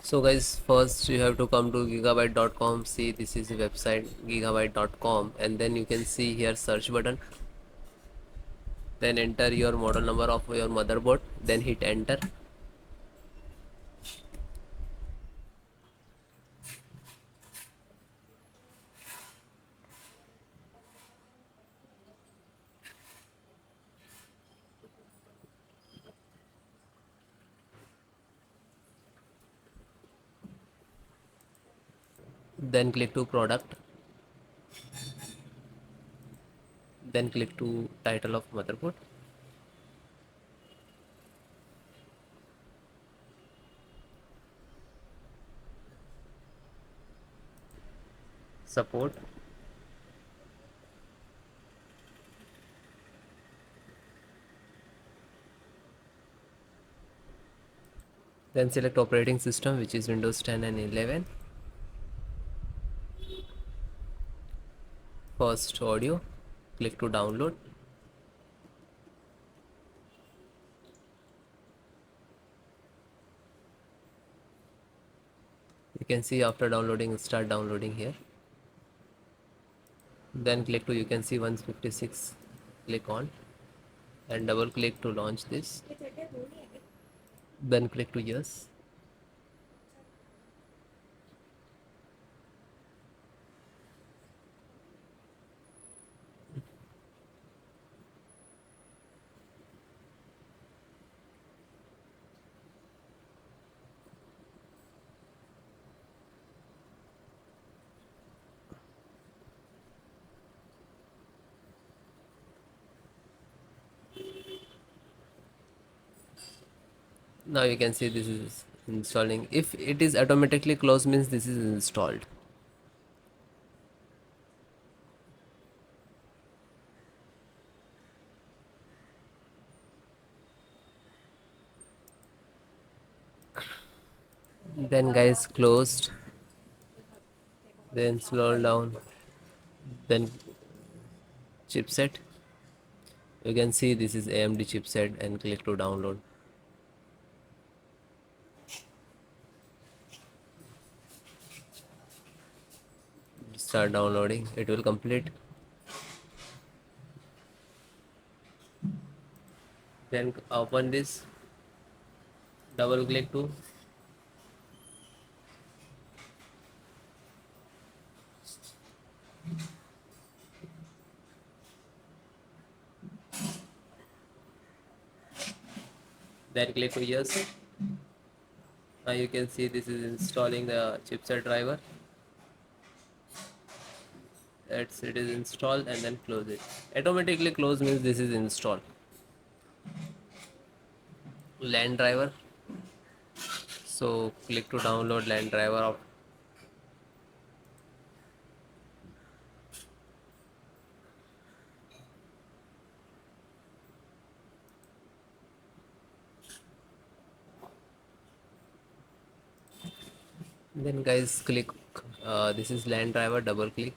So guys, first you have to come to gigabyte.com. See, this is the website gigabyte.com, and then you can see here search button. Then enter your model number of your motherboard, then hit enter. Then click to product, then click to title of motherboard. Support, then select operating system, which is Windows 10 and 11. First audio, click to download. You can see after downloading, start downloading here. Then click to, you can see 156, click on and double click to launch this. Then click to yes. Now you can see this is installing. If it is automatically closed, means this is installed. Then guys, closed, then scroll down, then chipset. You can see this is AMD chipset, and click to download. Start downloading, it will complete. Then open this, double click to then click to yes. Now you can see this is installing the chipset driver. That's it is installed, and then close it. Automatically close means this is installed. LAN driver. So click to download LAN driver of. Then guys, click this is LAN driver, double click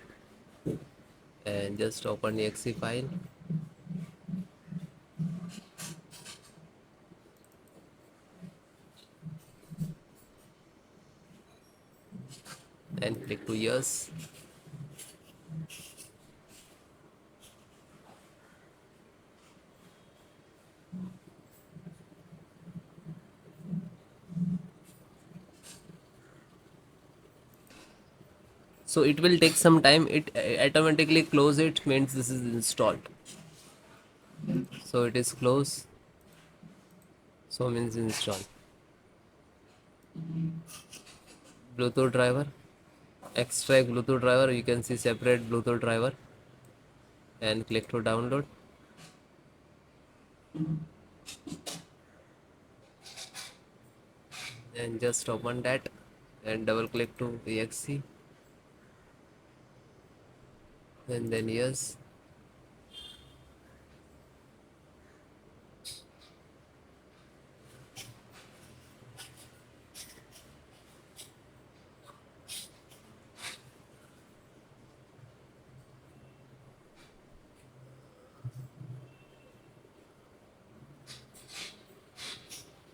and just open the exe file. And click to yes. So it will take some time. It automatically close it means this is installed. So it is close, so means install. Bluetooth driver, extract Bluetooth driver. You can see separate Bluetooth driver, and click to download. And just open that and double click to exe, and then yes.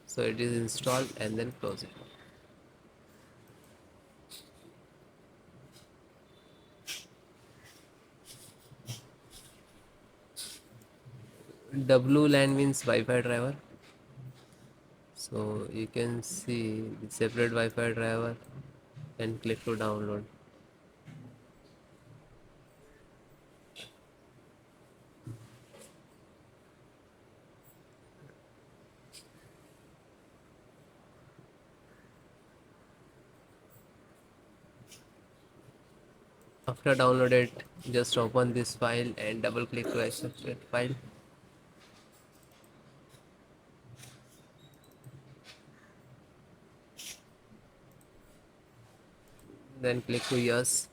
So it is installed, and then close it. WLAN means Wi-Fi driver. So you can see the separate Wi-Fi driver and click to download. After download it, just open this file and double click to access that file. Then click to yes.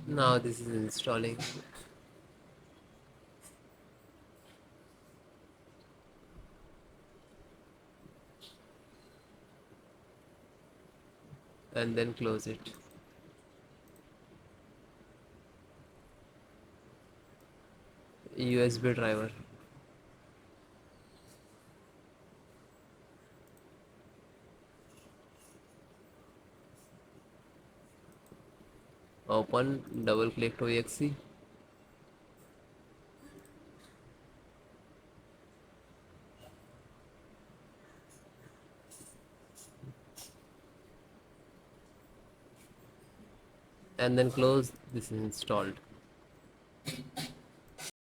Now this is installing. And then close it. USB driver. Open, double click to exe. And then close. This is installed.